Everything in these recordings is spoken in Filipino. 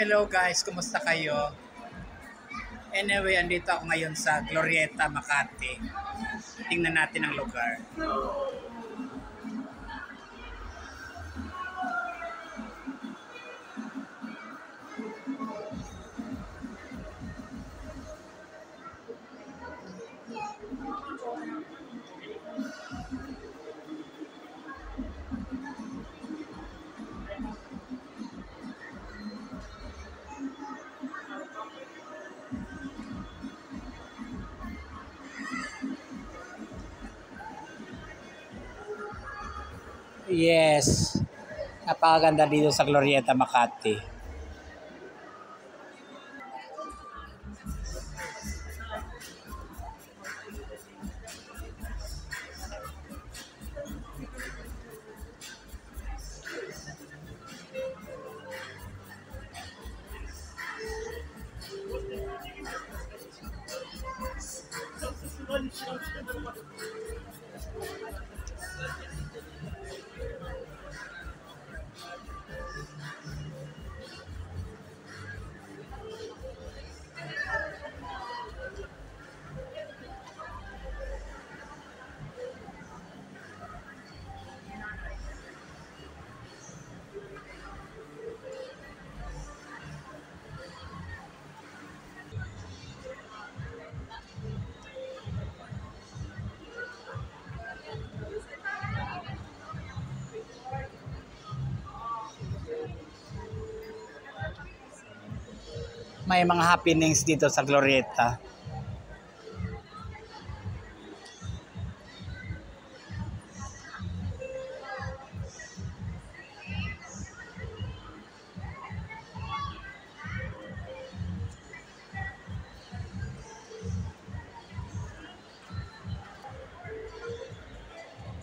Hello guys, kumusta kayo? Anyway, andito ako ngayon sa Glorieta, Makati. Tingnan natin ang lugar. Yes, napakaganda dito sa Glorieta, Makati. May mga happenings dito sa Glorieta.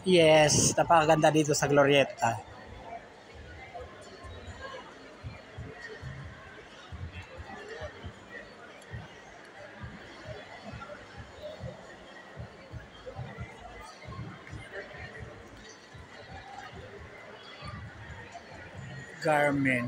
Yes, napakaganda dito sa Glorieta. Garmin.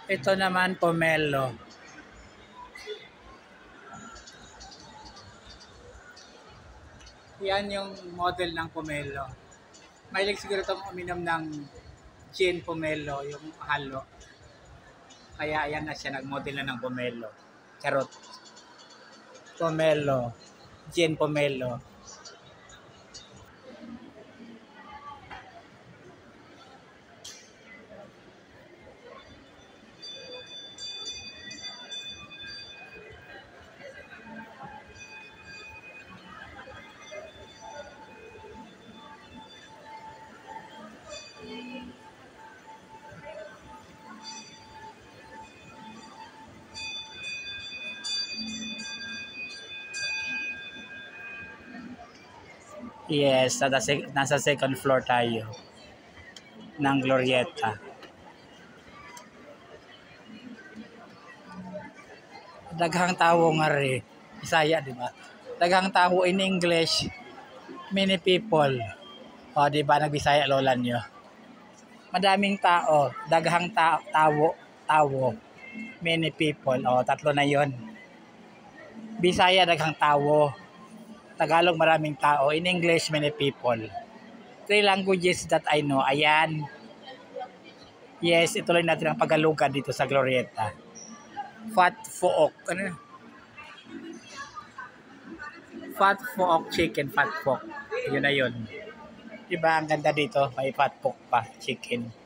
Ito naman Pomelo. Yan yung model ng Pomelo. Mahilig siguro itong uminom ng gin Pomelo, yung halo. Kaya ayan na siya, nag-model na ng Pomelo. Charot. Pomelo. Gin Pomelo. Yes, nasa second floor tayo ng Glorieta. Daghang tawo nga rin. Bisaya, di ba? Daghang tawo in English, many people. O, di ba, nagbisaya lola nyo? Madaming tao, daghang tawo, many people. O, tatlo na yon. Bisaya, daghang tawo. Tagalog, maraming tao. In English, many people. 3 languages that I know. Ayan. Yes, ituloy natin ang paggalugan dito sa Glorieta. Fat Phook. Ano? Fat Phook chicken, Fat Phook. Yun na yun. Diba, ang ganda dito. May Fat Phook pa, chicken.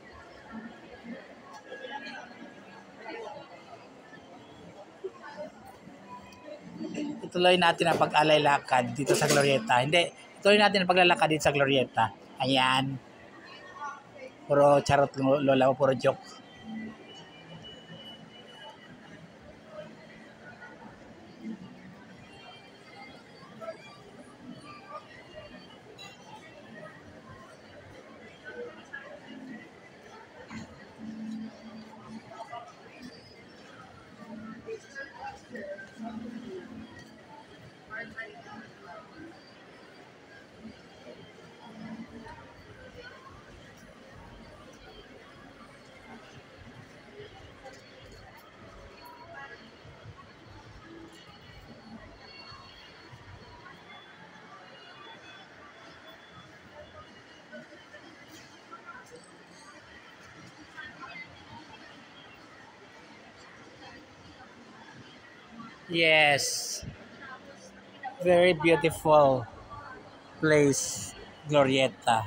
Ituloy natin ang pag-alay lakad dito sa Glorieta. Hindi, ituloy natin ang paglalakad dito sa Glorieta. Ayan. Puro charot lola, puro joke. Yes. Very beautiful place, Glorieta.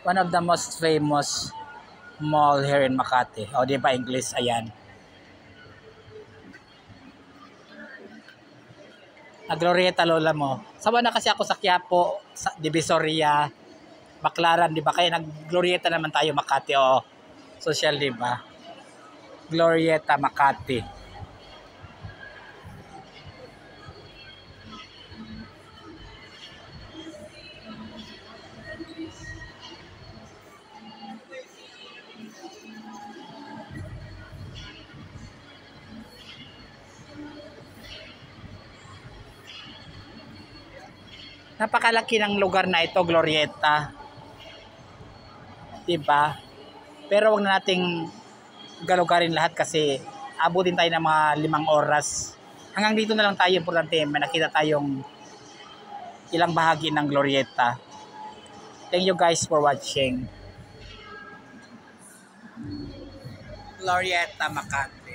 One of the most famous mall here in Makati. O, di ba English? Ayan. Glorieta lola mo. Sawa na kasi ako sa Quiapo, sa Divisoria, Baclaran, di ba? Kaya nag-Glorieta naman tayo Makati. O, social, di ba? Glorieta Makati. Napakalaki ng lugar na ito, Glorieta. Diba? Pero wag na nating galugarin lahat kasi abutin tayo ng mga 5 oras. Hanggang dito na lang tayo, importante may nakita tayong ilang bahagi ng Glorieta. Thank you guys for watching. Glorieta, Makati.